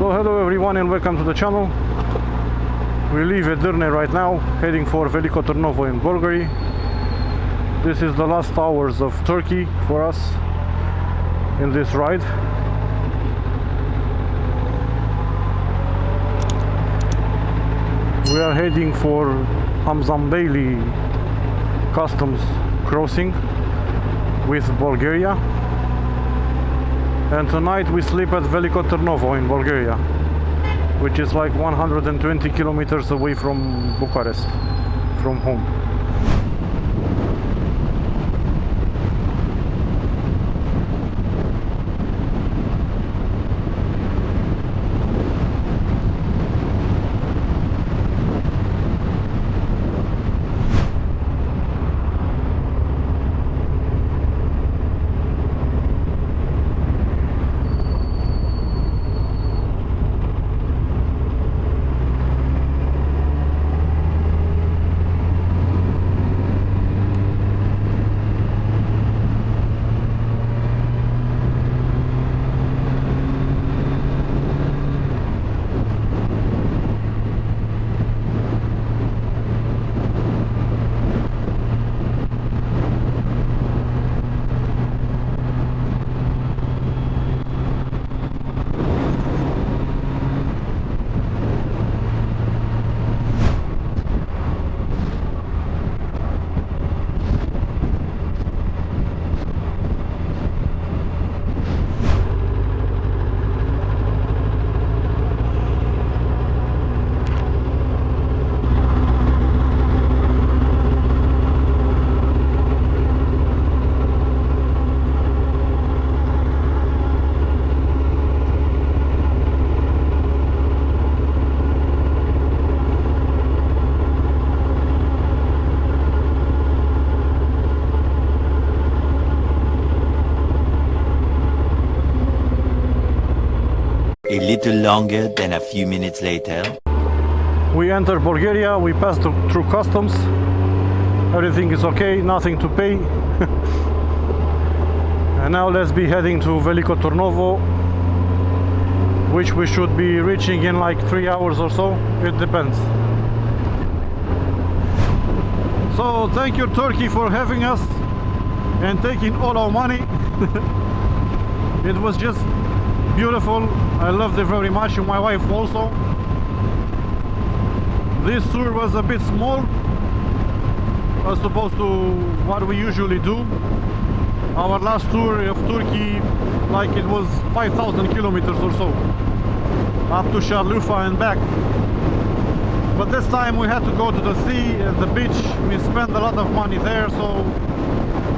So hello everyone and welcome to the channel. We leave Edirne right now, heading for Veliko Tarnovo in Bulgaria. This is the last hours of Turkey for us in this ride. We are heading for Hamzambeli customs crossing with Bulgaria. And tonight we sleep at Veliko Tarnovo in Bulgaria, which is like 120 kilometers away from Bucharest, from home. A little longer than a few minutes later. We enter Bulgaria, we pass through customs. Everything is okay, nothing to pay. And now let's be heading to Veliko Tarnovo, which we should be reaching in like 3 hours or so. It depends. So thank you Turkey for having us and taking all our money. It was just beautiful. I loved it very much, and my wife also. This tour was a bit small as opposed to what we usually do. Our last tour of Turkey, like it was 5,000 kilometers or so, up to Şanlıurfa and back. But this time we had to go to the sea and the beach. We spent a lot of money there, so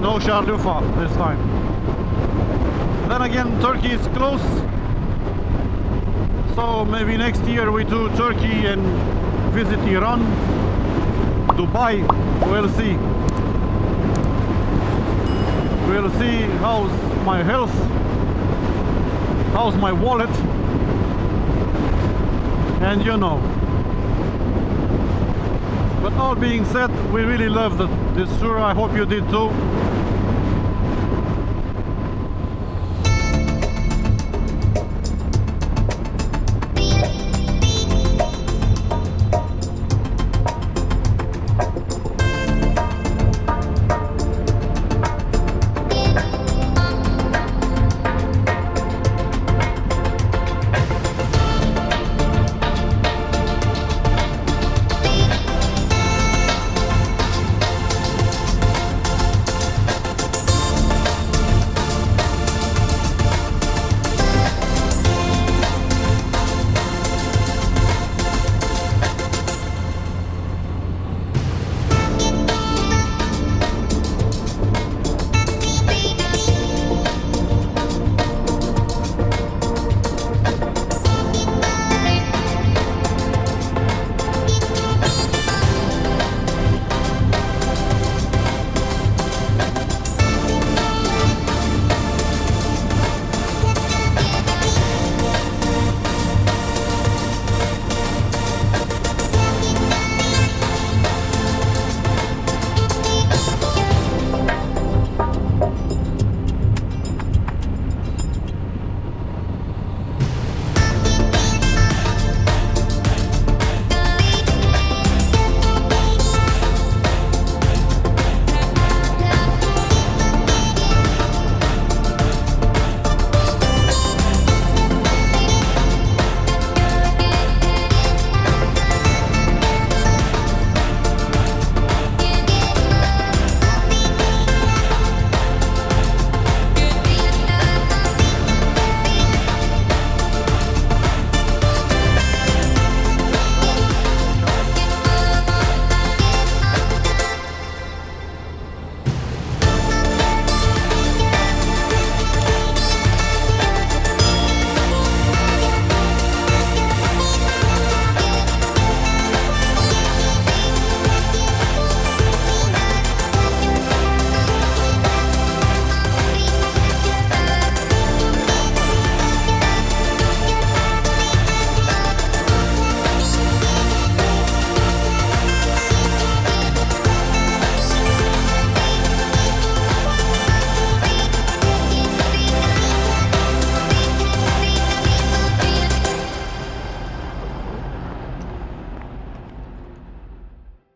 no Şanlıurfa this time. Then again, Turkey is close, so maybe next year we do Turkey and visit Iran, Dubai. We'll see. We'll see how's my health, how's my wallet, and you know. But all being said, we really loved this tour. I hope you did too.